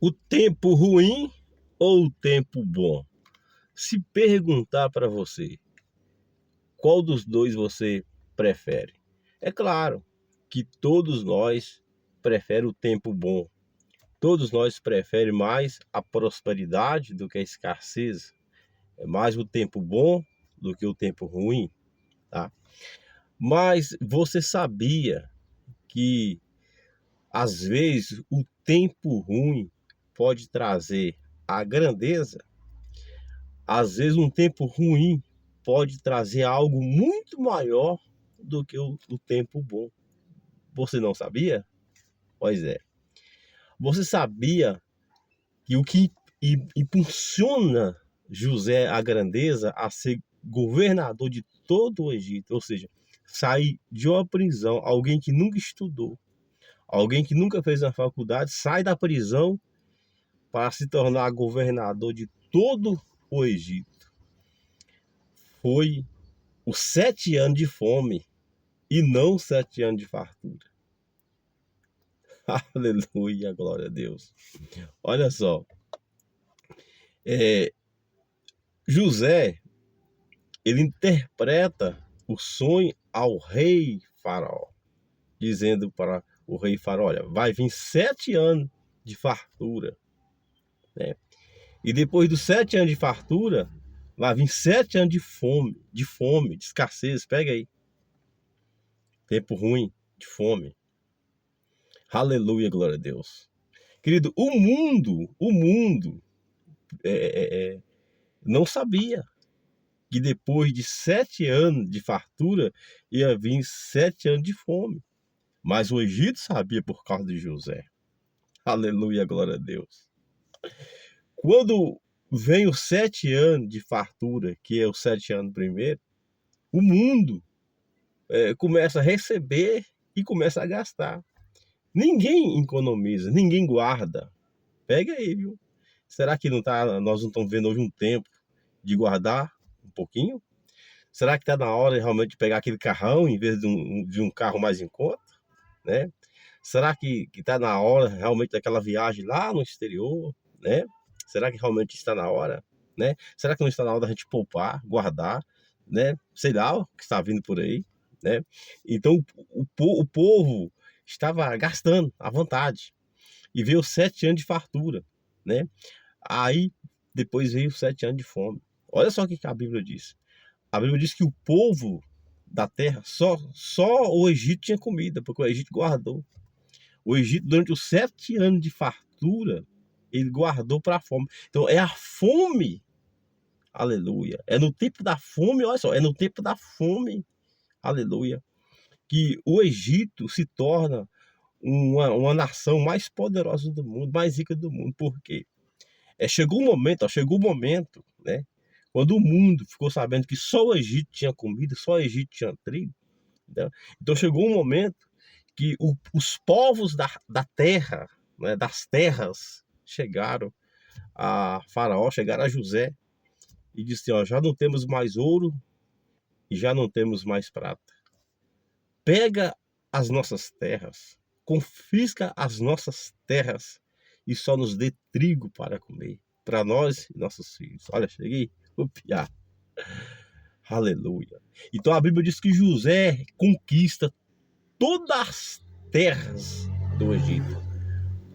O tempo ruim ou o tempo bom? Se perguntar para você, qual dos dois você prefere? É claro que todos nós preferimos o tempo bom. Todos nós preferimos mais a prosperidade do que a escassez. É mais o tempo bom do que o tempo ruim, tá? Mas você sabia que às vezes o tempo ruim pode trazer a grandeza? Às vezes um tempo ruim pode trazer algo muito maior do que o tempo bom. Você não sabia? Pois é. Você sabia que o que impulsiona José a grandeza a ser governador de todo o Egito, ou seja, sair de uma prisão, alguém que nunca estudou, alguém que nunca fez uma faculdade, sai da prisão para se tornar governador de todo o Egito. Foi os 7 anos de fome e não 7 anos de fartura. Aleluia, glória a Deus. Olha só, José, ele interpreta o sonho ao rei Faraó, dizendo para o rei Faraó, olha, vai vir 7 anos de fartura, né? E depois dos 7 anos de fartura, vai vir 7 anos de escassez, pega aí, tempo ruim, de fome. Aleluia, glória a Deus. Querido, o mundo não sabia que depois de 7 anos de fartura ia vir 7 anos de fome. Mas o Egito sabia por causa de José. Aleluia, glória a Deus. Quando vem os 7 anos de fartura, que é os 7 anos primeiro, o mundo começa a receber e começa a gastar. Ninguém economiza, ninguém guarda. Pega aí, viu? Será que nós não estamos vendo hoje um tempo de guardar um pouquinho? Será que está na hora realmente de pegar aquele carrão em vez de um carro mais em conta, né? Será que está na hora realmente daquela viagem lá no exterior, né? Será que realmente está na hora, né? Será que não está na hora da gente poupar, guardar, né? Sei lá o que está vindo por aí, né? Então o povo estava gastando à vontade e veio 7 anos de fartura, né? Aí depois veio 7 anos de fome. Olha só o que a Bíblia diz. A Bíblia diz que o povo da terra, só o Egito tinha comida, porque o Egito guardou. O Egito, durante os 7 anos de fartura, ele guardou para a fome. Então, é a fome, aleluia. É no tempo da fome, olha só, é no tempo da fome, aleluia, que o Egito se torna uma nação mais poderosa do mundo, mais rica do mundo. Por quê? Chegou o momento, né? Quando o mundo ficou sabendo que só o Egito tinha comida, só o Egito tinha trigo, né? Então chegou um momento que os povos da terra, né, das terras, chegaram a Faraó, chegaram a José e disseram: ó, já não temos mais ouro e já não temos mais prata. Pega as nossas terras, confisca as nossas terras e só nos dê trigo para comer, para nós e nossos filhos. Olha, cheguei a piar. Aleluia. Então a Bíblia diz que José conquista todas as terras do Egito,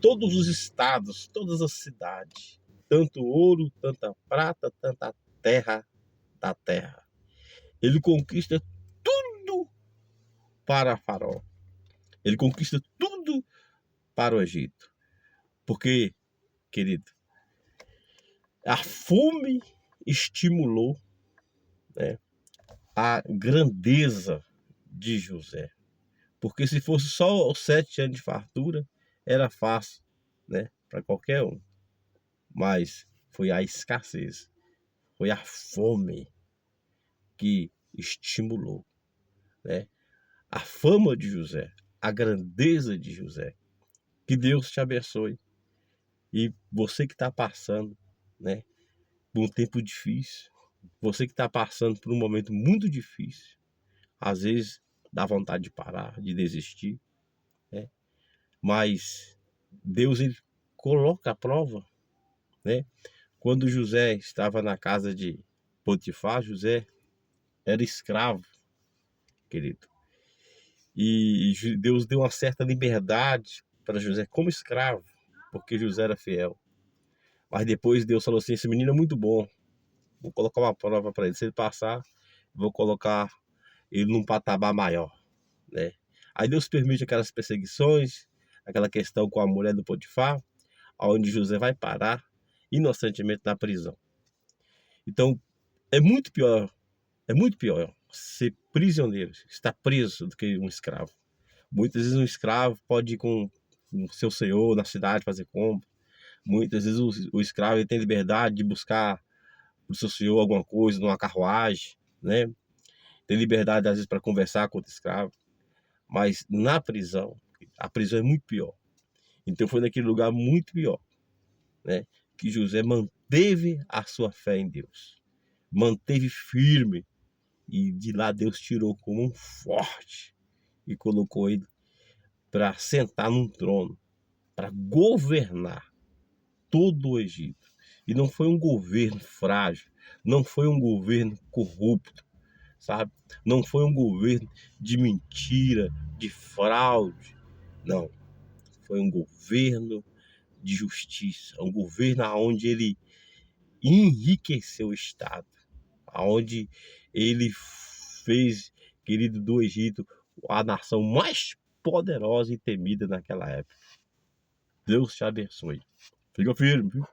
todos os estados, todas as cidades, tanto ouro, tanta prata, tanta terra da terra. Ele conquista tudo para Faraó. Ele conquista tudo para o Egito. Porque, querido, a fome estimulou, né, a grandeza de José. Porque se fosse só os 7 anos de fartura, era fácil, né, para qualquer um. Mas foi a escassez, foi a fome que estimulou, né, a fama de José, a grandeza de José. Que Deus te abençoe. E você que está passando, né, por um tempo difícil, você que está passando por um momento muito difícil, às vezes dá vontade de parar, de desistir, né? Mas Deus, ele coloca à prova, né? Quando José estava na casa de Potifar, José era escravo, querido. E Deus deu uma certa liberdade para José como escravo, porque José era fiel. Mas depois Deus falou assim: esse menino é muito bom, vou colocar uma prova para ele. Se ele passar, vou colocar ele num patamar maior, né? Aí Deus permite aquelas perseguições, aquela questão com a mulher do Potifar, onde José vai parar inocentemente na prisão. Então, é muito pior ser prisioneiro, estar preso do que um escravo. Muitas vezes um escravo pode ir com o seu senhor na cidade fazer compra. Muitas vezes o escravo ele tem liberdade de buscar para o seu senhor alguma coisa numa carruagem, né? Tem liberdade às vezes para conversar com outro escravo. Mas na prisão, a prisão é muito pior. Então foi naquele lugar muito pior, né? Que José manteve a sua fé em Deus. Manteve firme. E de lá Deus tirou como um forte e colocou ele para sentar num trono, para governar todo o Egito. E não foi um governo frágil, não foi um governo corrupto, sabe? Não foi um governo de mentira, de fraude. Não, foi um governo de justiça, um governo onde ele enriqueceu o Estado, onde ele fez, querido, do Egito a nação mais poderosa e temida naquela época. Deus te abençoe. Fica firme, viu?